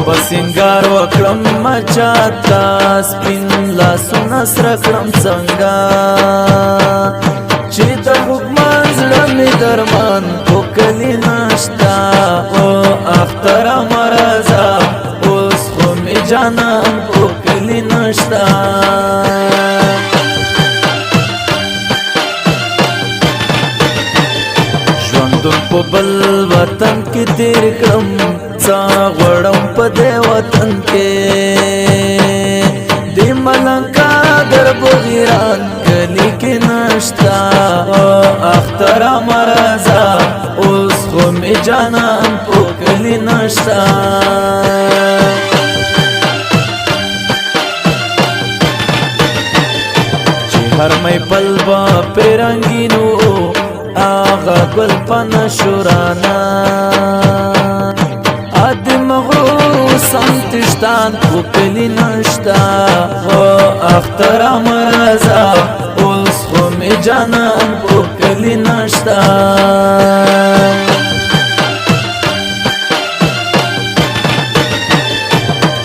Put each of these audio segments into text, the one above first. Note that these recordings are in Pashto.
بسنگار وکړم مچاتا سپین لاسونه سره کړم څنګه چې د حکمان زړه مې درمان وکلی نشتا او اختر مرزا اوس خو مې جانان وکلی نشتا ژوندون په بل وطن کې تیر کړم څا غړم په دې وطن کې د ملنګا در بغیران کلی کې نشتا اختر مرزا اوس خو مې جانان په کلی نشتا چې هر مې پل با پرنګینو آغا گل پنا شورانا آدم غرور سنتشتان وکلی نشتا اختر مرزا اوس خو می جانان وکلی نشتا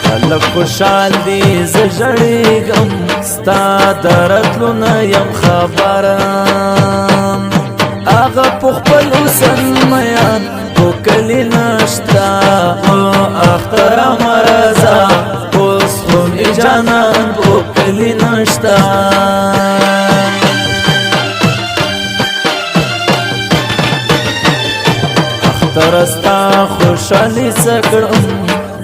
خلق خوشحال دی زجړېږم ستا درتلونه یم خبرم آغا پخپل حسن میان وکلی نشتا اختر مرزا اوس خو می جانان وکلی نشتا اختر استا خوشحالی سکړم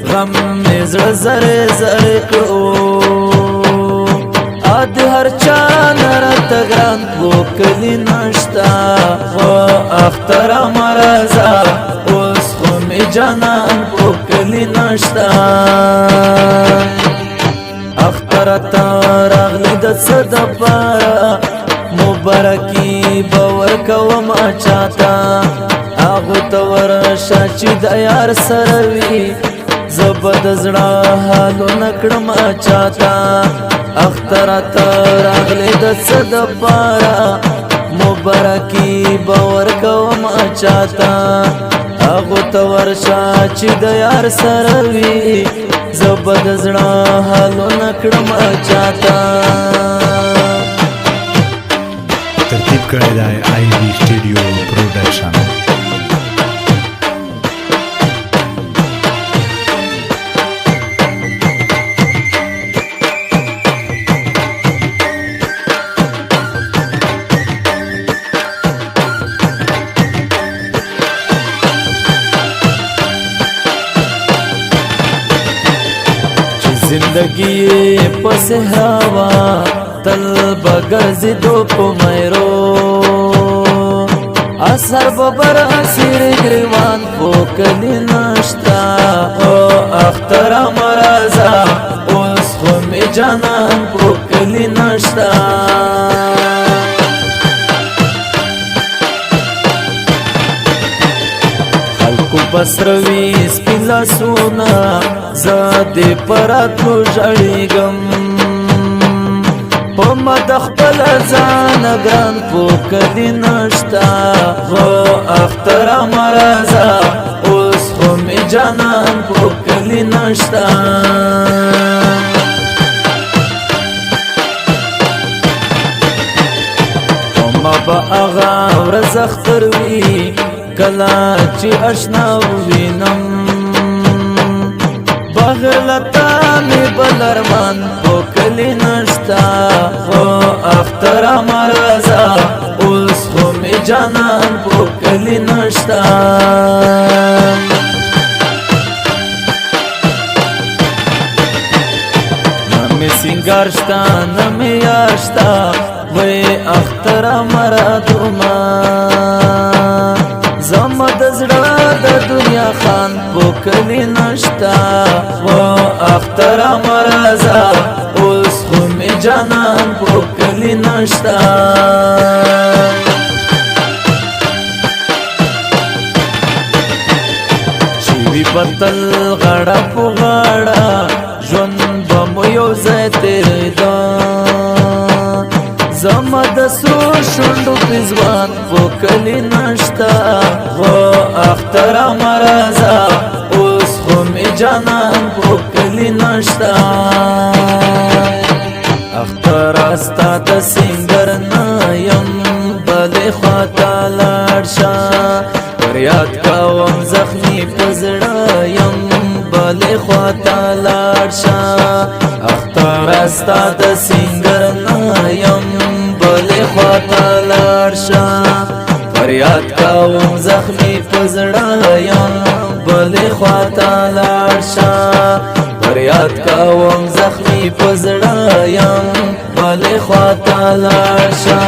غم می زړه زره زره کړو د هر چا نرت ګران وکلی نشتا اختر مرزا اوس خو می جانان وکلی نشتا اختر تا راغلی د صد پارا مبارکی باور کوم چاته هغه تور شاچی د یار سره وی زبد زړه حالو نکړم چاته اختر تا راغلی د صد پارا مبارکی باور کوم چاته هغه تور شاچی د یار سره وی زبد زړه حالو نکړم چاته ترتیب کړی دی آی وی سټوډیو پروډکشن زندگی په صحراوا تل بغرزي دو په مېرو اثر ببر اسیر گریوان پوکلی نشتا اختر مرزا اوس خو می جانان پوکلی نشتا بسروی سپیلا سونا زادی پراتلو جړېږم په مدخ بل ځان ګران پوکلی نشتا اختر مرزا اوس خو می جانان پوکلی نشتا ما با اغا ورځ اختر وی کلا چې اشنا وینم بغلتا می بلرمان پوکلی نشتا اختر مرزا اوس خو می جانان پوکلی نشتا نمی سنگار شتا نمی یاشتا وی اختر مرادوما زمد زړه د دنیا خان پوکلی نشتا اختر مرزا اوس خو می جانان پوکلی نشتا چې وی پتل غړه په غړه ژوند به مو یو ځای تېرېده زمد سرو شونډو پزوان پوکلی نشتا اختر مرزا اوس خو می جانان پوکلی نشتا اختر استا د سنگر نایم بلې خواته لاړ شه فریاد کوم زخمی پزړه یم بلې خواته لاړ شه اختر استا د سنگر نایم بلې خواته لاړ شه فریاد کوم زخمی پزړه یم بلې خواته لاړ شه فریاد کوم زخمی پزړه یم بلې خواته لاړ شه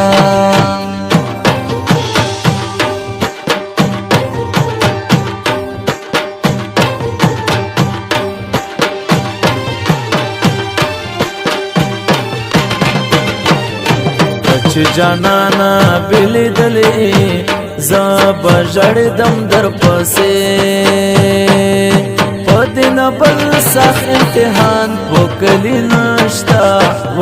چې جانانا بلیدلې زب ژړدم در پسې پدین بل سخت امتحان پوکلی نشتا و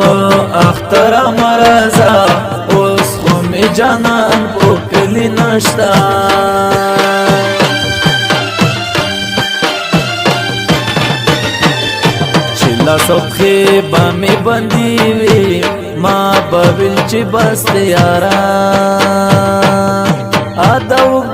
اختر مرزا اوس خو می جانان پوکلی نشتا چلا سوخی با می بندی وی ما بابل چی بست یارا ادو